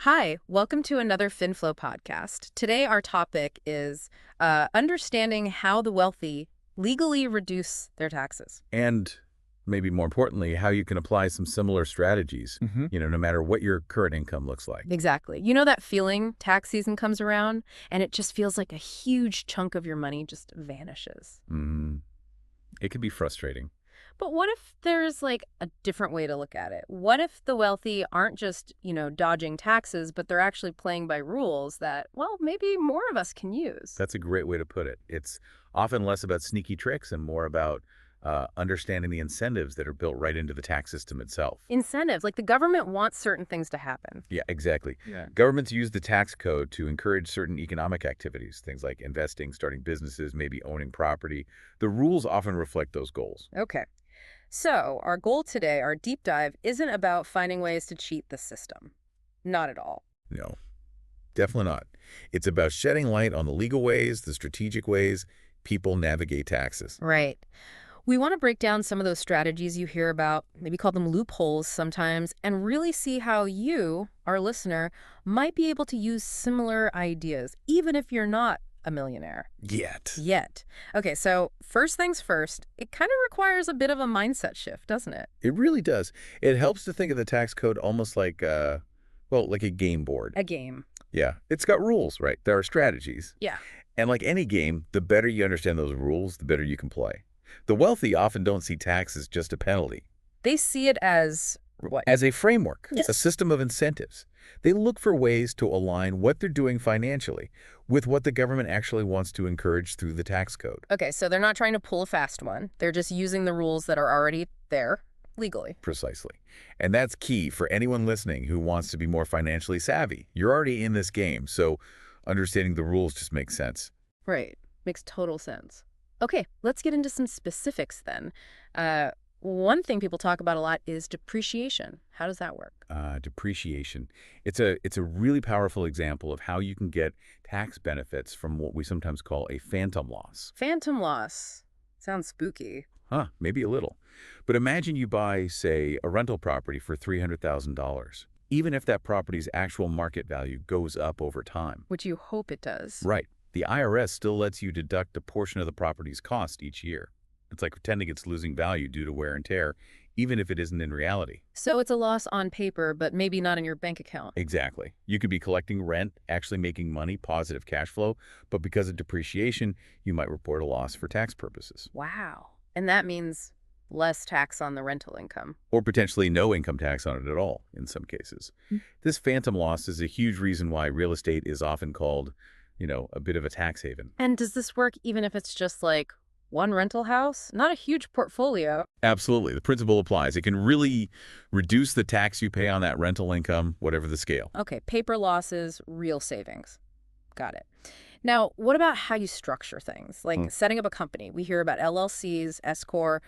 Hi, welcome to another FinFlow podcast. Today, our topic is understanding how the wealthy legally reduce their taxes. And maybe more importantly, how you can apply some similar strategies, no matter what your current income looks like. Exactly. You know that feeling tax season comes around and it just feels like a huge chunk of your money just vanishes. It can be frustrating. But what if there's like a different way to look at it? What if the wealthy aren't just, dodging taxes, but they're actually playing by rules that, well, maybe more of us can use? That's a great way to put it. It's often less about sneaky tricks and more about understanding the incentives that are built right into the tax system itself. Incentives, like the government wants certain things to happen. Yeah, exactly. Yeah. Governments use the tax code to encourage certain economic activities, things like investing, starting businesses, maybe owning property. The rules often reflect those goals. Okay. So, our goal today, our deep dive, isn't about finding ways to cheat the system. Not at all. No, definitely not. It's about shedding light on the legal ways, the strategic ways people navigate taxes. Right. We want to break down some of those strategies you hear about, maybe call them loopholes sometimes, and really see how you, our listener, might be able to use similar ideas, even if you're not a millionaire. Yet. Okay, so first things first, it kind of requires a bit of a mindset shift, doesn't it? It really does. It helps to think of the tax code almost like, like a game board. A game. Yeah, it's got rules, right? There are strategies. Yeah. And like any game, the better you understand those rules, the better you can play. The wealthy often don't see tax as just a penalty. They see it as what? As a framework, Yes. a system of incentives. They look for ways to align what they're doing financially with what the government actually wants to encourage through the tax code. Okay, so they're not trying to pull a fast one. They're just using the rules that are already there legally. Precisely. And that's key for anyone listening who wants to be more financially savvy. You're already in this game, so understanding the rules just makes sense. Right. Makes total sense. Okay, let's get into some specifics then. One thing people talk about a lot is depreciation. How does that work? Depreciation. It's a really powerful example of how you can get tax benefits from what we sometimes call a phantom loss. Phantom loss. Sounds spooky. Maybe a little. But imagine you buy, say, a rental property for $300,000. Even if that property's actual market value goes up over time. Which you hope it does. Right. The IRS still lets you deduct a portion of the property's cost each year. It's like pretending it's losing value due to wear and tear, even if it isn't in reality. So it's a loss on paper, but maybe not in your bank account. Exactly. You could be collecting rent, actually making money, positive cash flow, but because of depreciation, you might report a loss for tax purposes. Wow. And that means less tax on the rental income. Or potentially no income tax on it at all, in some cases. This phantom loss is a huge reason why real estate is often called, a bit of a tax haven. And does this work even if it's just like one rental house? Not a huge portfolio. Absolutely. The principle applies. It can really reduce the tax you pay on that rental income, whatever the scale. Okay, paper losses, real savings. Got it. Now, what about how you structure things? Like setting up a company. We hear about LLCs, S-Corp.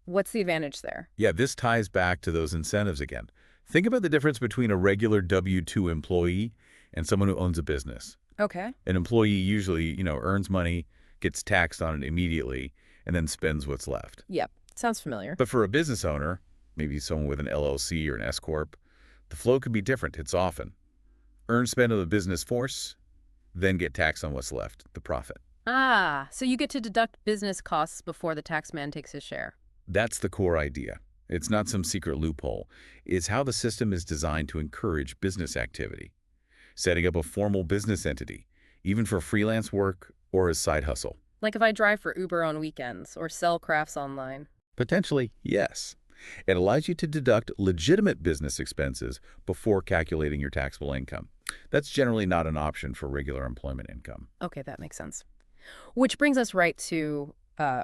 What's the advantage there? Yeah, this ties back to those incentives again. Think about the difference between a regular W-2 employee and someone who owns a business. Okay. An employee usually, earns money, gets taxed on it immediately, and then spends what's left. Yep. Sounds familiar. But for a business owner, maybe someone with an LLC or an S-Corp, the flow could be different. It's often earn spend of the business force, then get taxed on what's left, the profit. So you get to deduct business costs before the tax man takes his share. That's the core idea. It's not some secret loophole. It's how the system is designed to encourage business activity. Setting up a formal business entity, even for freelance work or as side hustle. Like if I drive for Uber on weekends or sell crafts online. Potentially, yes. It allows you to deduct legitimate business expenses before calculating your taxable income. That's generally not an option for regular employment income. Okay, that makes sense. Which brings us right to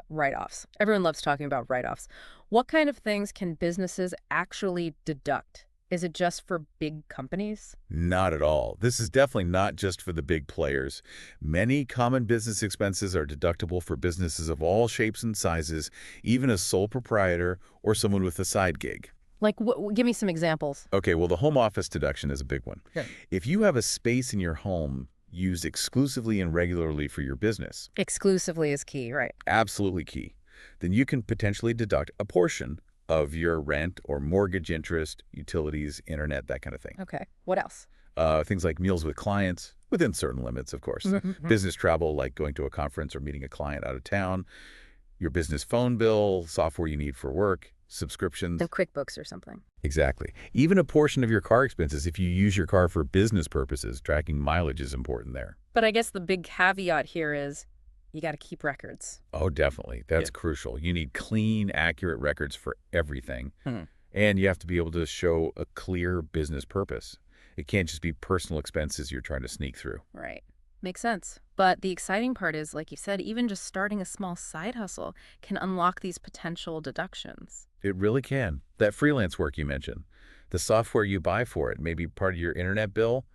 write-offs. Everyone loves talking about write-offs. What kind of things can businesses actually deduct? Is it just for big companies? Not at all. This is definitely not just for the big players. Many common business expenses are deductible for businesses of all shapes and sizes, even a sole proprietor or someone with a side gig. Like, give me some examples. Okay, well, the home office deduction is a big one. Okay. If you have a space in your home used exclusively and regularly for your business, Exclusively is key, right? absolutely key, then you can potentially deduct a portion of your rent or mortgage interest, utilities, internet, that kind of thing. Okay. What else? Things like meals with clients, within certain limits, of course. Business travel, like going to a conference or meeting a client out of town. Your business phone bill, software you need for work, subscriptions. The QuickBooks or something. Exactly. Even a portion of your car expenses if you use your car for business purposes. Tracking mileage is important there. But I guess the big caveat here is you got to keep records. Oh, definitely. That's crucial. You need clean, accurate records for everything. And you have to be able to show a clear business purpose. It can't just be personal expenses you're trying to sneak through. Right. Makes sense. But the exciting part is, like you said, even just starting a small side hustle can unlock these potential deductions. It really can. That freelance work you mentioned, the software you buy for it, maybe part of your internet bill,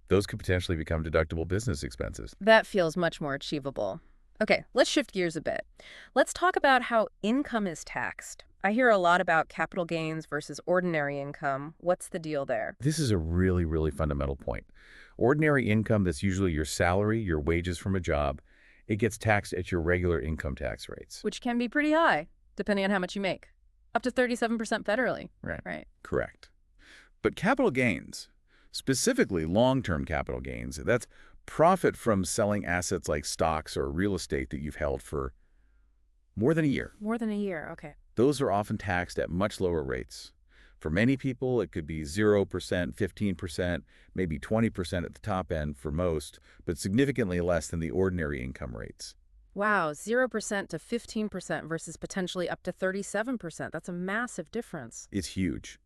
those could potentially become deductible business expenses. That feels much more achievable. Okay, let's shift gears a bit. Let's talk about how income is taxed. I hear a lot about capital gains versus ordinary income. What's the deal there? This is a really, really fundamental point. Ordinary income, that's usually your salary, your wages from a job, it gets taxed at your regular income tax rates. Which can be pretty high, depending on how much you make. Up to 37% federally. Right. Correct. But capital gains, specifically long-term capital gains, that's profit from selling assets like stocks or real estate that you've held for more than a year. More than a year, okay. Those are often taxed at much lower rates. For many people, it could be 0%, 15%, maybe 20% at the top end for most, but significantly less than the ordinary income rates. Wow, 0% to 15% versus potentially up to 37%. That's a massive difference. It's huge.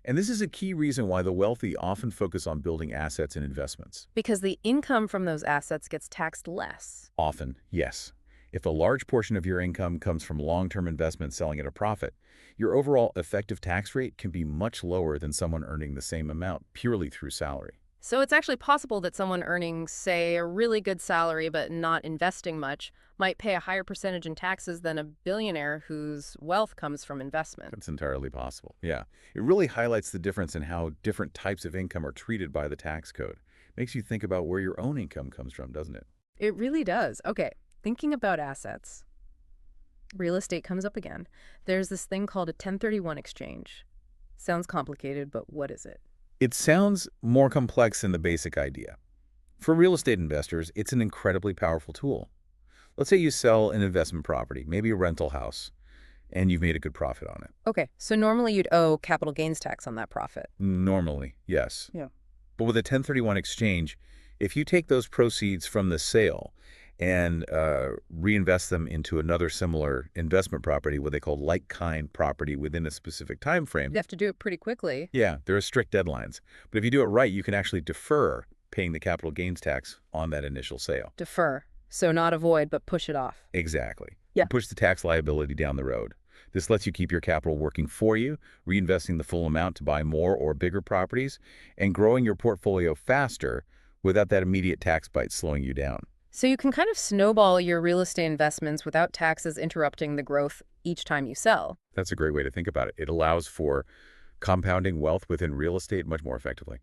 And this is a key reason why the wealthy often focus on building assets and investments. Because the income from those assets gets taxed less. Often, yes. If a large portion of your income comes from long-term investments selling at a profit, your overall effective tax rate can be much lower than someone earning the same amount purely through salary. So it's actually possible that someone earning, say, a really good salary but not investing much might pay a higher percentage in taxes than a billionaire whose wealth comes from investment. That's entirely possible. Yeah. It really highlights the difference in how different types of income are treated by the tax code. Makes you think about where your own income comes from, doesn't it? It really does. Okay, thinking about assets. Real estate comes up again. There's this thing called a 1031 exchange. Sounds complicated, but what is it? It sounds more complex than the basic idea. For real estate investors, it's an incredibly powerful tool. Let's say you sell an investment property, maybe a rental house, and you've made a good profit on it. Okay, so normally you'd owe capital gains tax on that profit. Normally, yes. Yeah. But with a 1031 exchange, if you take those proceeds from the sale and reinvest them into another similar investment property, what they call like-kind property within a specific time frame. You have to do it pretty quickly. Yeah, there are strict deadlines. But if you do it right, you can actually defer paying the capital gains tax on that initial sale. Defer. So not avoid, but push it off. Exactly. Yeah. Push the tax liability down the road. This lets you keep your capital working for you, reinvesting the full amount to buy more or bigger properties, and growing your portfolio faster without that immediate tax bite slowing you down. So you can kind of snowball your real estate investments without taxes interrupting the growth each time you sell. That's a great way to think about it. It allows for compounding wealth within real estate much more effectively.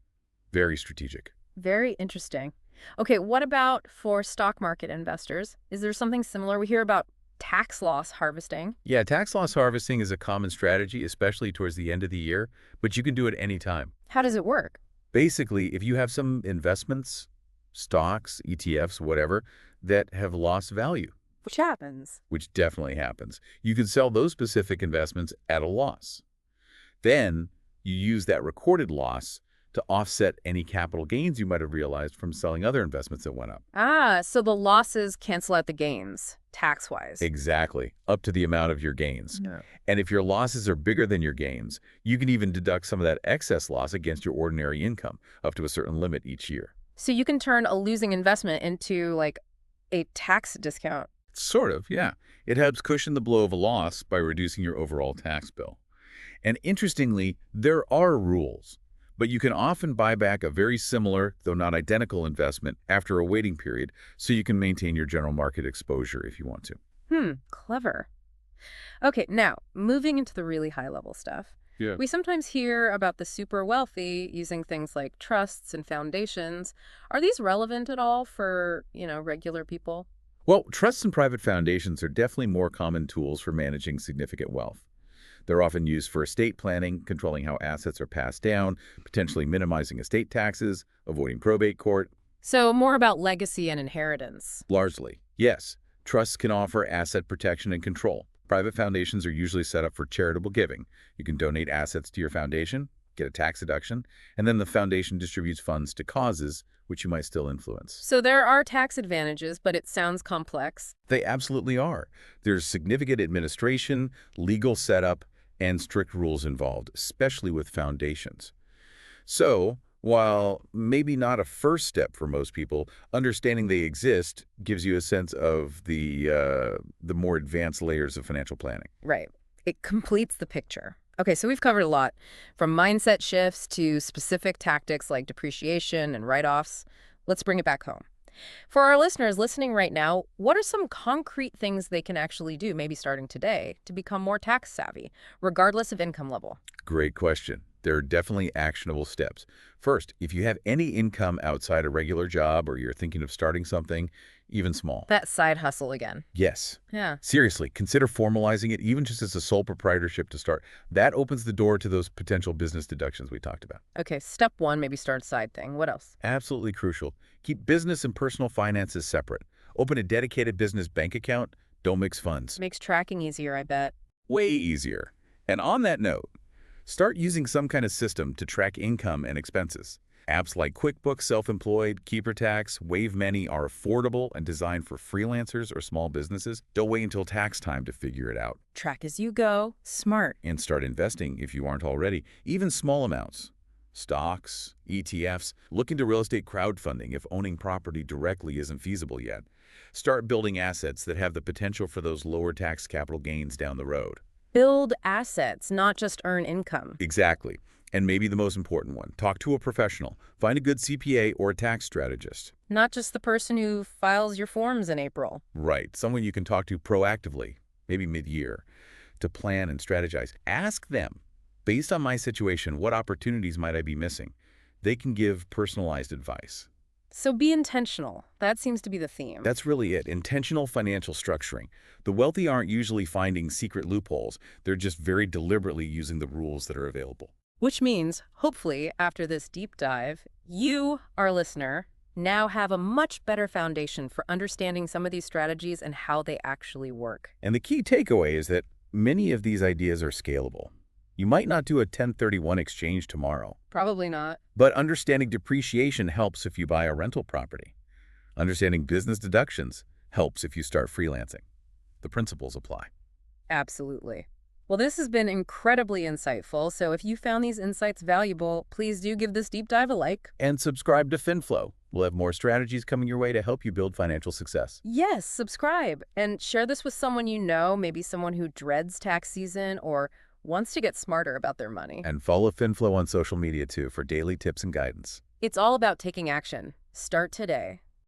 Very strategic. Very interesting. Okay, what about for stock market investors? Is there something similar? We hear about tax loss harvesting. Yeah, tax loss harvesting is a common strategy, especially towards the end of the year, but you can do it anytime. How does it work? Basically, if you have some investments, stocks, ETFs, whatever, that have lost value, Which happens. which definitely happens, you can sell those specific investments at a loss. Then you use that recorded loss to offset any capital gains you might have realized from selling other investments that went up. Ah, so the losses cancel out the gains, tax-wise. Exactly, up to the amount of your gains. Yeah. And if your losses are bigger than your gains, you can even deduct some of that excess loss against your ordinary income, up to a certain limit each year. So you can turn a losing investment into, like, a tax discount. Sort of, yeah. It helps cushion the blow of a loss by reducing your overall tax bill. And interestingly, there are rules, but you can often buy back a very similar, though not identical investment after a waiting period, so you can maintain your general market exposure if you want to. Clever. Okay, now, moving into the really high-level stuff. Yeah. We sometimes hear about the super wealthy using things like trusts and foundations. Are these relevant at all for, regular people? Well, trusts and private foundations are definitely more common tools for managing significant wealth. They're often used for estate planning, controlling how assets are passed down, potentially minimizing estate taxes, avoiding probate court. So more about legacy and inheritance. Largely, yes. Trusts can offer asset protection and control. Private foundations are usually set up for charitable giving. You can donate assets to your foundation, get a tax deduction, and then the foundation distributes funds to causes which you might still influence. So there are tax advantages, but it sounds complex. They absolutely are. There's significant administration, legal setup, and strict rules involved, especially with foundations. So, while maybe not a first step for most people, understanding they exist gives you a sense of the more advanced layers of financial planning. Right. It completes the picture. Okay, so we've covered a lot, from mindset shifts to specific tactics like depreciation and write-offs. Let's bring it back home. For our listeners listening right now, what are some concrete things they can actually do, maybe starting today, to become more tax savvy, regardless of income level? Great question. There are definitely actionable steps. First, if you have any income outside a regular job or you're thinking of starting something, even small. That side hustle again. Yes. Yeah. Seriously, consider formalizing it, even just as a sole proprietorship to start. That opens the door to those potential business deductions we talked about. Okay, step one, maybe start a side thing. What else? Absolutely crucial. Keep business and personal finances separate. Open a dedicated business bank account. Don't mix funds. Makes tracking easier, I bet. Way easier. And on that note, start using some kind of system to track income and expenses. Apps like QuickBooks Self-Employed, KeeperTax, WaveMany are affordable and designed for freelancers or small businesses. Don't wait until tax time to figure it out. Track as you go. Smart. And start investing if you aren't already, even small amounts. Stocks, ETFs, look into real estate crowdfunding if owning property directly isn't feasible yet. Start building assets that have the potential for those lower tax capital gains down the road. Build assets, not just earn income. Exactly. And maybe the most important one, talk to a professional. Find a good CPA or a tax strategist. Not just the person who files your forms in April. Right. Someone you can talk to proactively, maybe mid-year, to plan and strategize. Ask them, based on my situation, what opportunities might I be missing? They can give personalized advice. So be intentional. That seems to be the theme. That's really it. Intentional financial structuring. The wealthy aren't usually finding secret loopholes. They're just very deliberately using the rules that are available. Which means, hopefully, after this deep dive, you, our listener, now have a much better foundation for understanding some of these strategies and how they actually work. And the key takeaway is that many of these ideas are scalable. You might not do a 1031 exchange tomorrow. Probably not. But understanding depreciation helps if you buy a rental property. Understanding business deductions helps if you start freelancing. The principles apply. Absolutely. Well, this has been incredibly insightful, so if you found these insights valuable, please do give this deep dive a like. And subscribe to FinFlow. We'll have more strategies coming your way to help you build financial success. Yes, subscribe. And share this with someone you know, maybe someone who dreads tax season or wants to get smarter about their money. And follow FinFlow on social media too for daily tips and guidance. It's all about taking action. Start today.